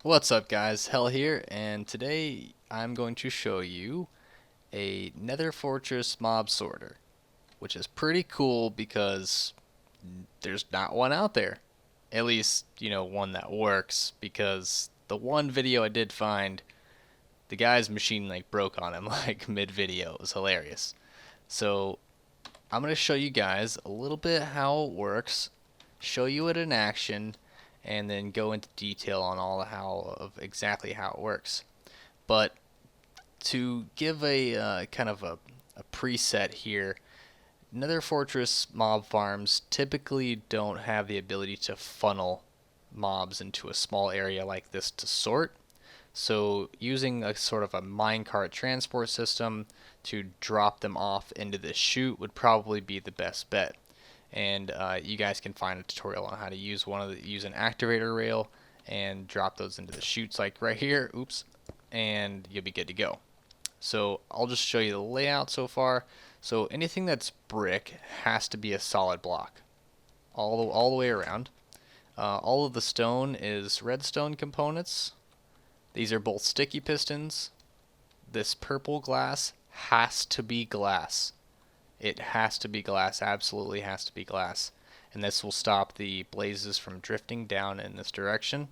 What's up guys, Hell here, and today I'm going to show you a Nether Fortress Mob Sorter, which is pretty cool because there's not one out there. At least, one that works, because the one video I did find, the guy's machine broke on him mid-video. It was hilarious. So I'm going to show you guys a little bit how it works, show you it in action, and then go into detail on all exactly how it works. But to give a kind of a preset here, Nether Fortress mob farms typically don't have the ability to funnel mobs into a small area like this to sort. So using a sort of a minecart transport system to drop them off into this chute would probably be the best bet. And you guys can find a tutorial on how to use use an activator rail and drop those into the chutes like right here. Oops, and you'll be good to go. So I'll just show you the layout so far. So anything that's brick has to be a solid block all the way around. All of the stone is redstone components. These are both sticky pistons. This purple glass has to be glass. It has to be glass, absolutely has to be glass. And this will stop the blazes from drifting down in this direction.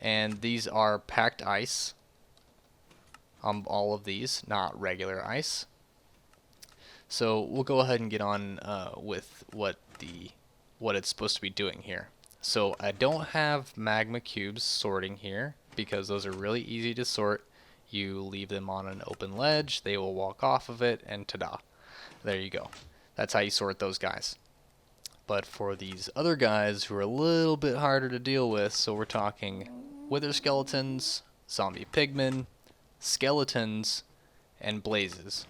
And these are packed ice on all of these, not regular ice. So we'll go ahead and get on with what it's supposed to be doing here. So I don't have magma cubes sorting here because those are really easy to sort. You leave them on an open ledge, they will walk off of it, and ta-da. There you go. That's how you sort those guys. But for these other guys who are a little bit harder to deal with, so we're talking wither skeletons, zombie pigmen, skeletons, and blazes.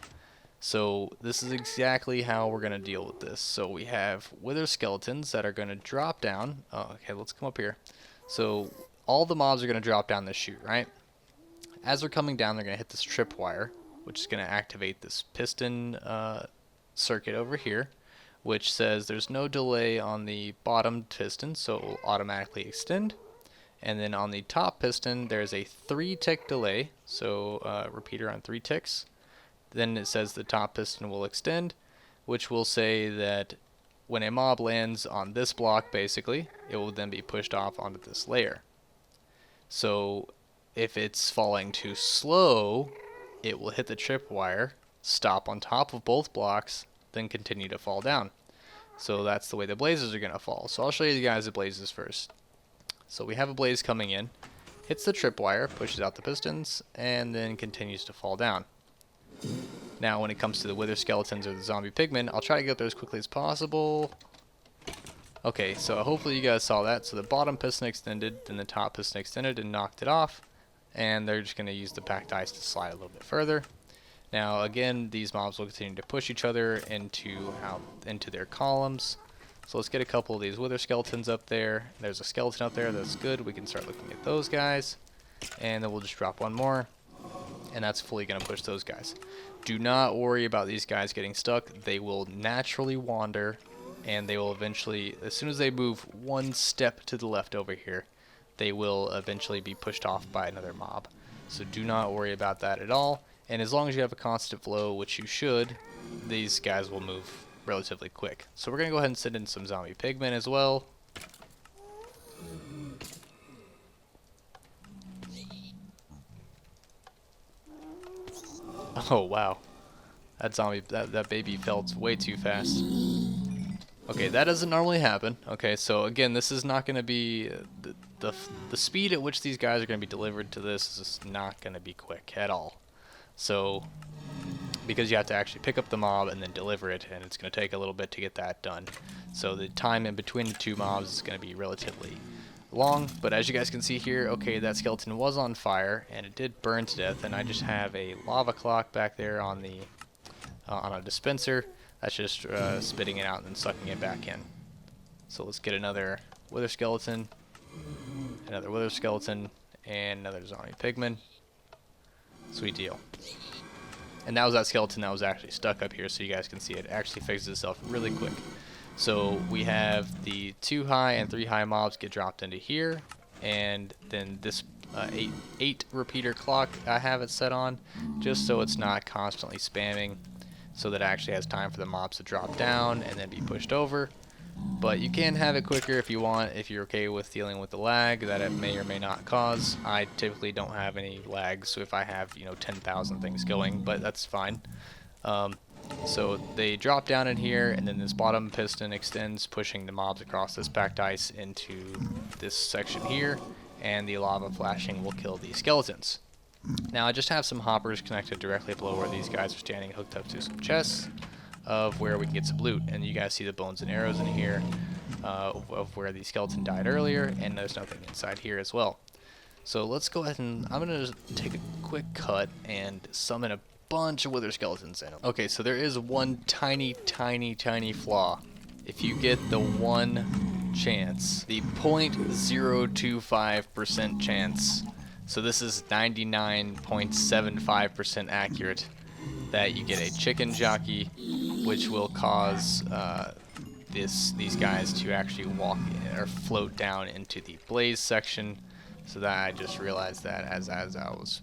So this is exactly how we're going to deal with this. So we have wither skeletons that are going to drop down. Oh, okay, let's come up here. So all the mobs are going to drop down this chute, right? As they're coming down, they're going to hit this tripwire, which is going to activate this piston circuit over here, which says there's no delay on the bottom piston, so it will automatically extend. And then on the top piston, there's a 3-tick delay, so repeater on 3 ticks. Then it says the top piston will extend, which will say that when a mob lands on this block, basically, it will then be pushed off onto this layer. So if it's falling too slow, it will hit the tripwire, stop on top of both blocks, then continue to fall down. So that's the way the blazes are going to fall. So I'll show you guys the blazes first. So we have a blaze coming in, hits the tripwire, pushes out the pistons, and then continues to fall down. Now when it comes to the wither skeletons or the zombie pigmen, I'll try to get there as quickly as possible. Okay, so hopefully you guys saw that. So the bottom piston extended, then the top piston extended and knocked it off. And they're just going to use the packed ice to slide a little bit further. Now again, these mobs will continue to push each other into their columns. So let's get a couple of these wither skeletons up there. There's a skeleton up there, that's good. We can start looking at those guys. And then we'll just drop one more. And that's fully going to push those guys. Do not worry about these guys getting stuck. They will naturally wander, and they will eventually, as soon as they move one step to the left over here, they will eventually be pushed off by another mob. So do not worry about that at all. And as long as you have a constant flow, which you should, these guys will move relatively quick. So we're going to go ahead and send in some zombie pigmen as well. Oh wow, that baby fell way too fast. Okay, that doesn't normally happen. Okay, so again, this is not going to be the speed at which these guys are going to be delivered to this is just not going to be quick at all. So because you have to actually pick up the mob and then deliver it, and it's going to take a little bit to get that done. So the time in between the two mobs is going to be relatively long, but as you guys can see here, okay, that skeleton was on fire and it did burn to death, and I just have a lava clock back there on the on a dispenser that's just spitting it out and then sucking it back in. So let's get another wither skeleton, and another zombie pigman. Sweet deal. And that was that skeleton that was actually stuck up here, so you guys can see it actually fixes itself really quick. So we have the 2 high and 3 high mobs get dropped into here. and then this eight repeater clock I have it set on, just so it's not constantly spamming, so that it actually has time for the mobs to drop down and then be pushed over. But you can have it quicker if you want, if you're okay with dealing with the lag that it may or may not cause. I typically don't have any lag, so if I have 10,000 things going, but that's fine. So they drop down in here, and then this bottom piston extends, pushing the mobs across this packed ice into this section here, and the lava flashing will kill the skeletons. Now I just have some hoppers connected directly below where these guys are standing, hooked up to some chests of where we can get some loot. And you guys see the bones and arrows in here of where the skeleton died earlier, and there's nothing inside here as well. So let's go ahead and I'm gonna just take a quick cut and summon a bunch of wither skeletons in them. Okay, so there is one tiny flaw. If you get the one chance, the 0.025% chance, so this is 99.75% accurate, that you get a chicken jockey, which will cause these guys to actually walk in, or float down into the blaze section. So that I just realized that as I was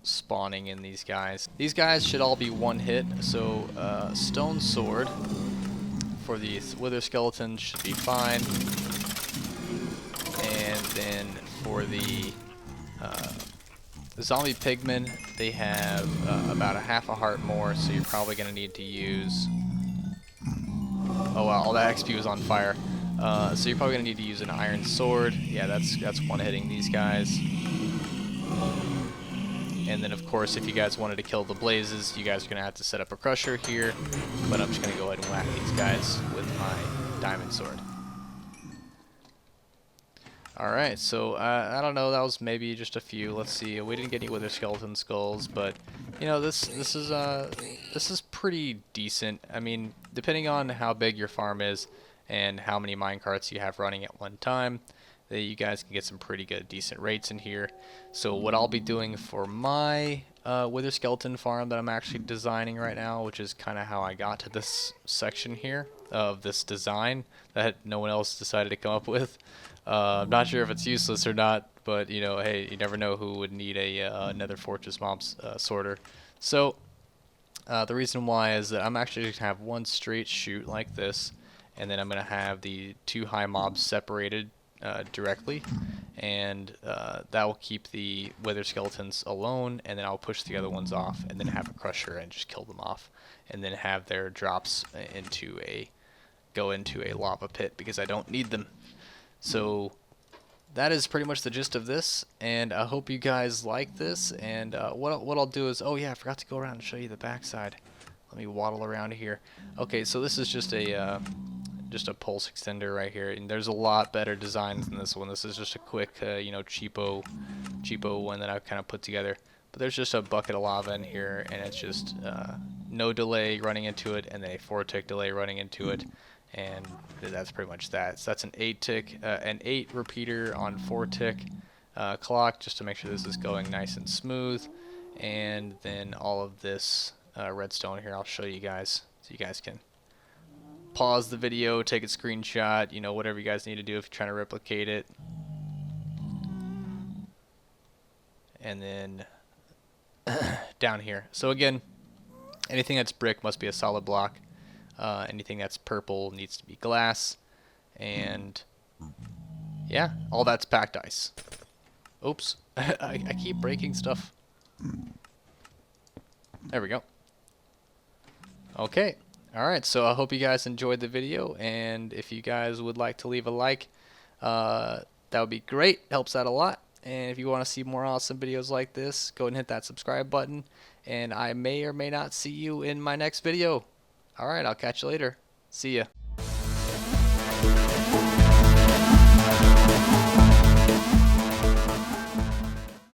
spawning in these guys. These guys should all be one hit, so stone sword for the wither skeleton should be fine. And then for the zombie pigmen, they have about a half a heart more, so you're probably going to need to use... Oh wow, all that XP was on fire. So you're probably going to need to use an iron sword. Yeah, that's one-hitting these guys. And then of course, if you guys wanted to kill the blazes, you guys are going to have to set up a crusher here. But I'm just going to go ahead and whack these guys with my diamond sword. Alright, so I don't know, that was maybe just a few. Let's see, we didn't get any wither skeleton skulls, but this is pretty decent. I mean, depending on how big your farm is and how many minecarts you have running at one time, you guys can get some pretty good decent rates in here. So what I'll be doing for my wither skeleton farm that I'm actually designing right now, which is kind of how I got to this section here of this design that no one else decided to come up with. I'm not sure if it's useless or not, but hey, you never know who would need a Nether Fortress Mob Sorter. So the reason why is that I'm actually going to have one straight chute like this, and then I'm going to have the two high mobs separated directly, and that will keep the wither skeletons alone, and then I'll push the other ones off, and then have a crusher and just kill them off, and then have their drops go into a lava pit because I don't need them. So that is pretty much the gist of this, and I hope you guys like this. And what I'll do is, oh yeah, I forgot to go around and show you the backside. Let me waddle around here. Okay, so this is just a pulse extender right here, and there's a lot better designs than this one. This is just a quick, cheapo one that I've kind of put together. But there's just a bucket of lava in here, and it's just no delay running into it, and then a 4-tick delay running into it. And that's pretty much that. So that's an 8 repeater on 4-tick clock, just to make sure this is going nice and smooth. And then all of this redstone here, I'll show you guys, so you guys can pause the video, take a screenshot, whatever you guys need to do if you're trying to replicate it. And then down here. So again, anything that's brick must be a solid block. Anything that's purple needs to be glass, and yeah, all that's packed ice. Oops, I keep breaking stuff. There we go. Okay, alright, so I hope you guys enjoyed the video, and if you guys would like to leave a like, that would be great, helps out a lot. And if you want to see more awesome videos like this, go ahead and hit that subscribe button, and I may or may not see you in my next video. Alright, I'll catch you later. See ya.